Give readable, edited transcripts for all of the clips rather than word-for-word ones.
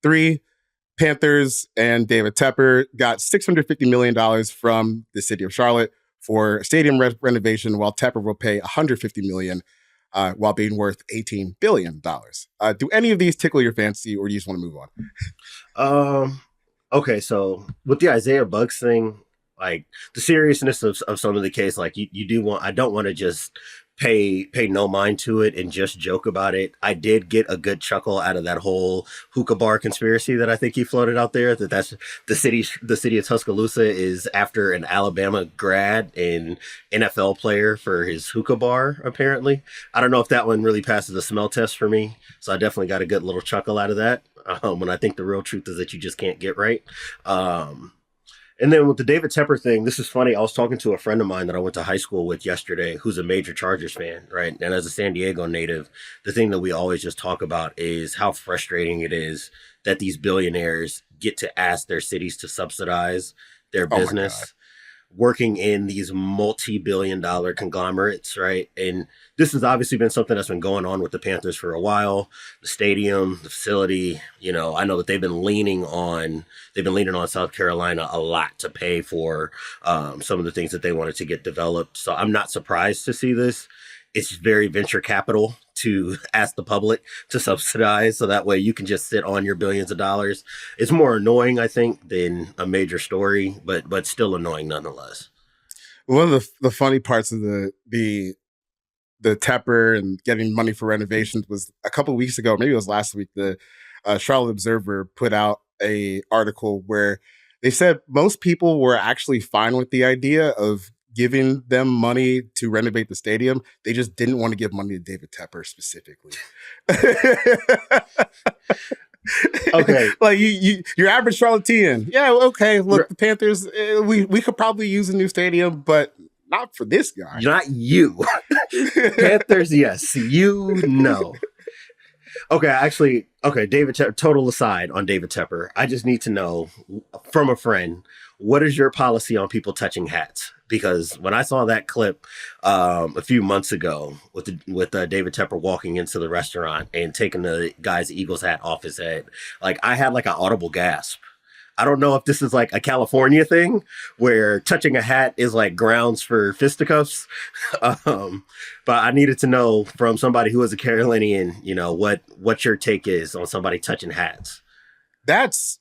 2023, Panthers and David Tepper got $650 million from the city of Charlotte for stadium renovation, while Tepper will pay $150 million while being worth $18 billion. Do any of these tickle your fancy, or do you just want to move on? Okay, so with the Isaiah Bugs thing, like the seriousness of some of the case, like I don't want to just pay no mind to it and just joke about it. I did get a good chuckle out of that whole hookah bar conspiracy that I think he floated out there, that's the city of Tuscaloosa is after an Alabama grad and NFL player for his hookah bar, apparently. I don't know if that one really passes the smell test for me, so I definitely got a good little chuckle out of that. When I think the real truth is that you just can't get right. And then with the David Tepper thing, this is funny. I was talking to a friend of mine that I went to high school with yesterday, who's a major Chargers fan, right? And as a San Diego native, the thing that we always just talk about is how frustrating it is that these billionaires get to ask their cities to subsidize their business, working in these multi-billion-dollar conglomerates, right? And this has obviously been something that's been going on with the Panthers for a while. The stadium, the facility, I know that they've been leaning on South Carolina a lot to pay for some of the things that they wanted to get developed. So I'm not surprised to see this. It's very venture capital to ask the public to subsidize, so that way you can just sit on your billions of dollars. It's more annoying, I think, than a major story, but still annoying nonetheless. One of the funny parts of the Tepper and getting money for renovations was a couple of weeks ago, maybe it was last week, the Charlotte Observer put out a article where they said most people were actually fine with the idea of giving them money to renovate the stadium. They just didn't want to give money to David Tepper specifically. Okay. Like your average Charlottean. Yeah, okay, look, the Panthers, we could probably use a new stadium, but not for this guy. Not you. Panthers, yes. You, no. Okay, David Tepper, total aside on David Tepper, I just need to know from a friend, what is your policy on people touching hats? Because when I saw that clip a few months ago with David Tepper walking into the restaurant and taking the guy's Eagles hat off his head, like I had like an audible gasp. I don't know if this is like a California thing where touching a hat is like grounds for fisticuffs. But I needed to know from somebody who is a Carolinian, what your take is on somebody touching hats. That's,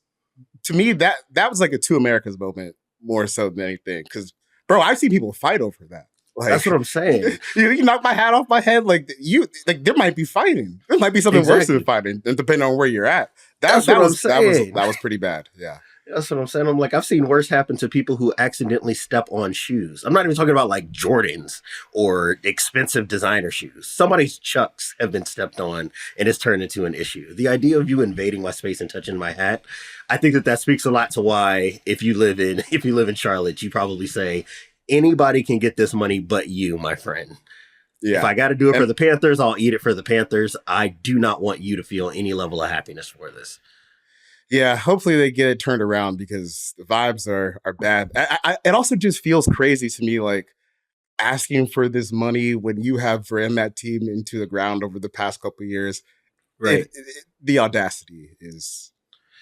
to me, that was like a Two Americas moment more so than anything. Because, bro, I've seen people fight over that. Like, that's what I'm saying. You knock my hat off my head, there might be fighting. There might be something worse than fighting, depending on where you're at. That was pretty bad. Yeah. That's what I'm saying. I'm like, I've seen worse happen to people who accidentally step on shoes. I'm not even talking about like Jordans or expensive designer shoes. Somebody's Chucks have been stepped on and it's turned into an issue. The idea of you invading my space and touching my hat, I think that speaks a lot to why if you live in Charlotte, you probably say anybody can get this money but you, my friend. Yeah. If I got to do it for the Panthers, I'll eat it for the Panthers. I do not want you to feel any level of happiness for this. Yeah, hopefully they get it turned around because the vibes are bad. It also just feels crazy to me, like asking for this money when you have ran that team into the ground over the past couple of years. Right. The audacity is,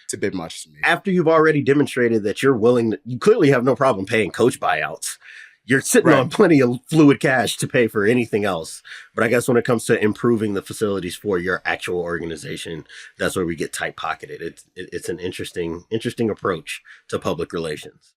it's a bit much to me. After you've already demonstrated that you're willing, you clearly have no problem paying coach buyouts. You're sitting on plenty of fluid cash to pay for anything else. But I guess when it comes to improving the facilities for your actual organization, that's where we get tight-pocketed. It's an interesting approach to public relations.